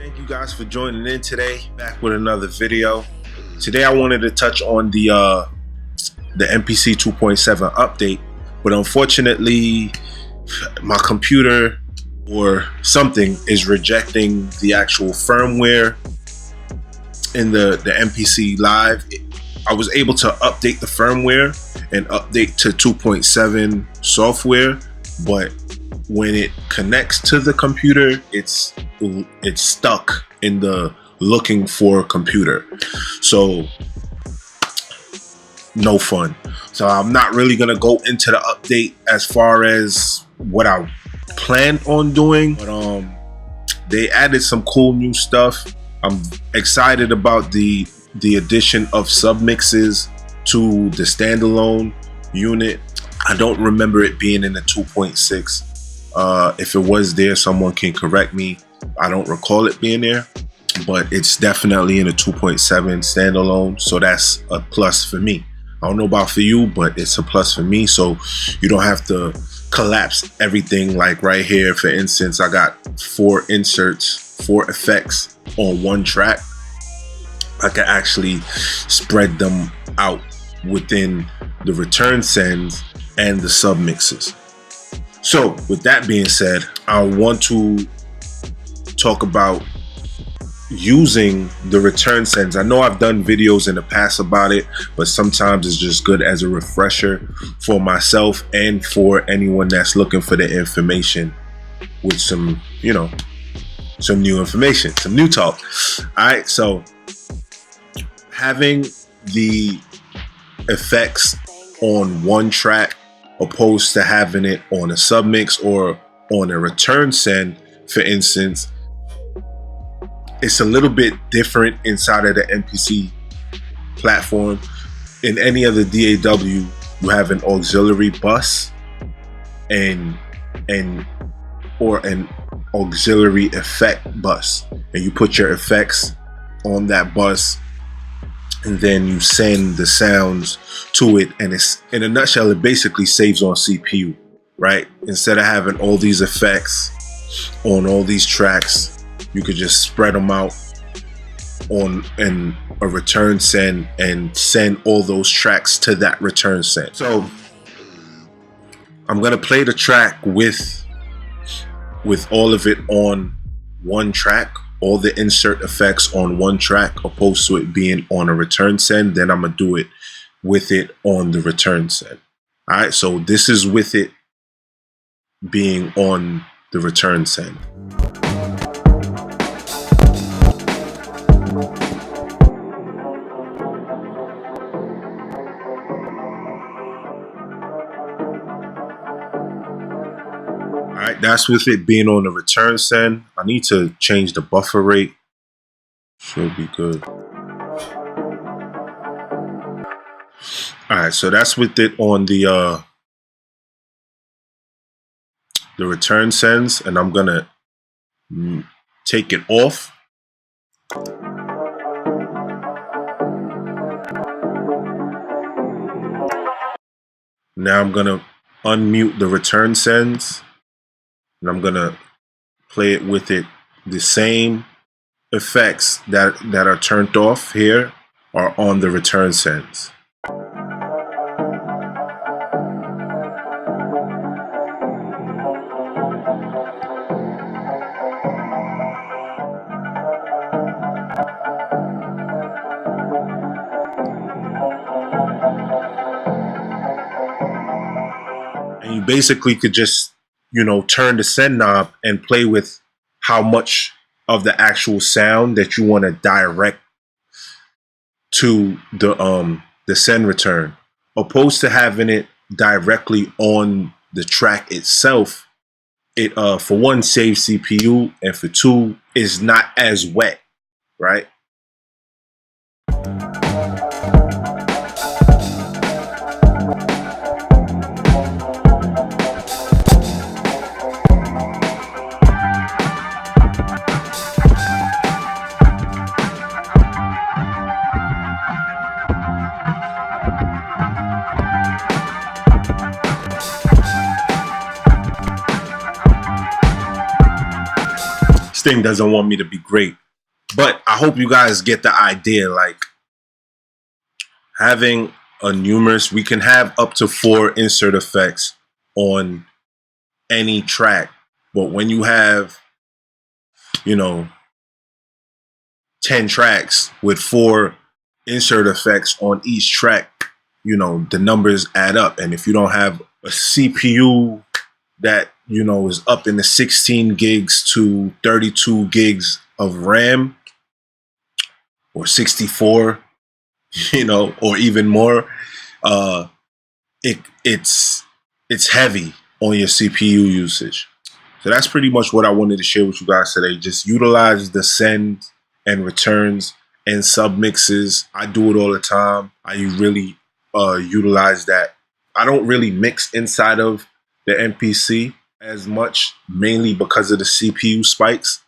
Thank you guys for joining in today. Back with another video. Today I wanted to touch on the MPC 2.7 update, but unfortunately my computer or something is rejecting the actual firmware in the MPC Live. I was able to update the firmware and update to 2.7 software, but when it connects to the computer, it's stuck in the looking for computer. So no fun. So I'm not really gonna go into the update as far as what I planned on doing, but they added some cool new stuff. I'm excited about the addition of submixes to the standalone unit. I don't remember it being in the 2.6. If it was there, someone can correct me. I don't recall it being there, but it's definitely in a 2.7 standalone, so that's a plus for me. I don't know about for you, but it's a plus for me, so you don't have to collapse everything. Like right here, for instance, I got 4 inserts, 4 effects on one track. I can actually spread them out within the return sends and the submixes. So with that being said, I want to talk about using the return sends. I know I've done videos in the past about it, but sometimes it's just good as a refresher for myself and for anyone that's looking for the information with some, you know, some new information, some new talk. All right, so having the effects on one track opposed to having it on a submix or on a return send, for instance, it's a little bit different inside of the MPC platform. In any other DAW, you have an auxiliary bus or an auxiliary effect bus, and you put your effects on that bus, and then you send the sounds to it, and it's, in a nutshell, it basically saves on CPU, right? Instead of having all these effects on all these tracks, you could just spread them out on a return send and send all those tracks to that return send. So I'm gonna play the track with all of it on one track, all the insert effects on one track, opposed to it being on a return send. Then I'm gonna do it with it on the return send. All right, so this is with it being on the return send. All right, that's with it being on the return send. I need to change the buffer rate. Should be good. All right, so that's with it on the return sends, and I'm gonna take it off. Now I'm gonna unmute the return sends, and I'm gonna play it with it. The same effects that are turned off here are on the return sends. And you basically could just, you know, turn the send knob and play with how much of the actual sound that you want to direct to the send return, opposed to having it directly on the track itself. It for one, saves CPU, and for two, is not as wet, right? thing doesn't want me to be great. But I hope you guys get the idea. Like, having a numerous, we can have up to 4 insert effects on any track. But when you have, you know, 10 tracks with 4 insert effects on each track, you know, the numbers add up. And if you don't have a CPU that, you know, is up in the 16 gigs to 32 gigs of RAM, or 64, you know, or even more, it's heavy on your CPU usage. So that's pretty much what I wanted to share with you guys today. Just utilize the send and returns and submixes. I do it all the time. I really utilize that. I don't really mix inside of the MPC as much, mainly because of the CPU spikes.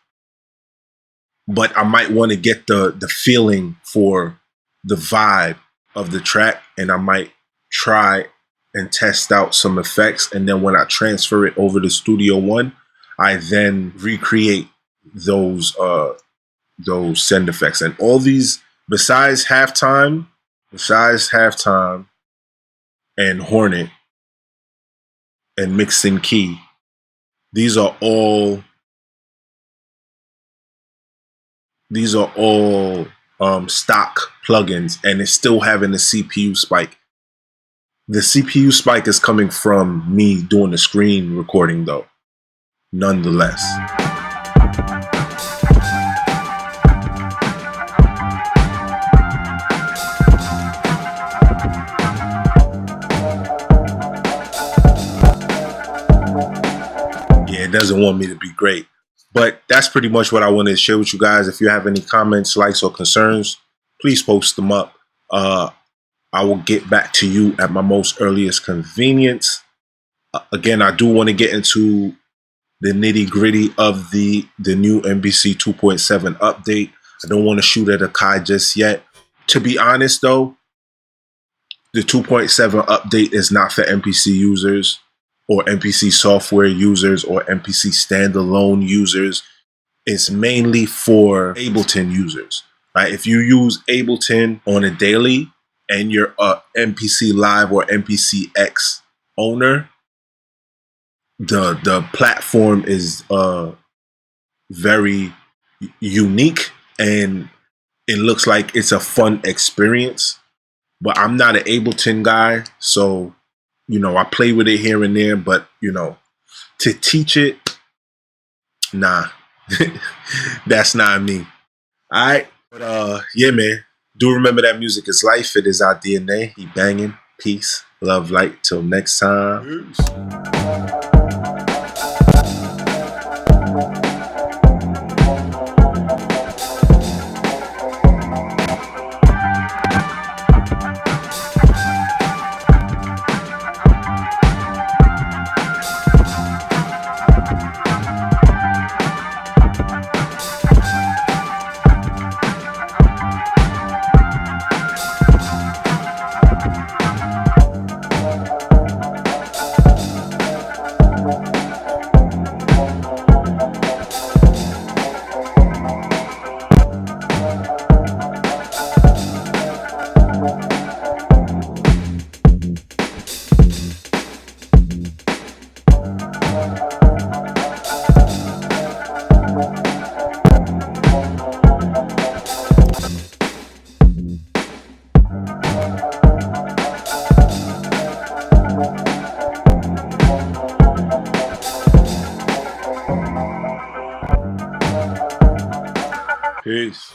But I might want to get the feeling for the vibe of the track, and I might try and test out some effects. And then when I transfer it over to Studio One, I then recreate those send effects. And all these, besides halftime and Hornet and Mixing Key, these are all stock plugins, and it's still having a CPU spike. The CPU spike is coming from me doing the screen recording though, nonetheless. Yeah, it doesn't want me to be great. But that's pretty much what I wanted to share with you guys. If you have any comments, likes, or concerns, please post them up. I will get back to you at my most earliest convenience. Again, I do want to get into the nitty gritty of the new MPC 2.7 update. I don't want to shoot at a Kai just yet. To be honest though, the 2.7 update is not for MPC users or MPC software users or MPC standalone users. It's mainly for Ableton users. Right? If you use Ableton on a daily and you're a MPC Live or MPC X owner, the platform is very unique and it looks like it's a fun experience. But I'm not an Ableton guy, so you know, I play with it here and there, but you know, to teach it, nah. That's not me. Alright. But yeah, man. Do remember that music is life. It is our DNA. Keep banging. Peace. Love, light. Till next time. Peace. Peace.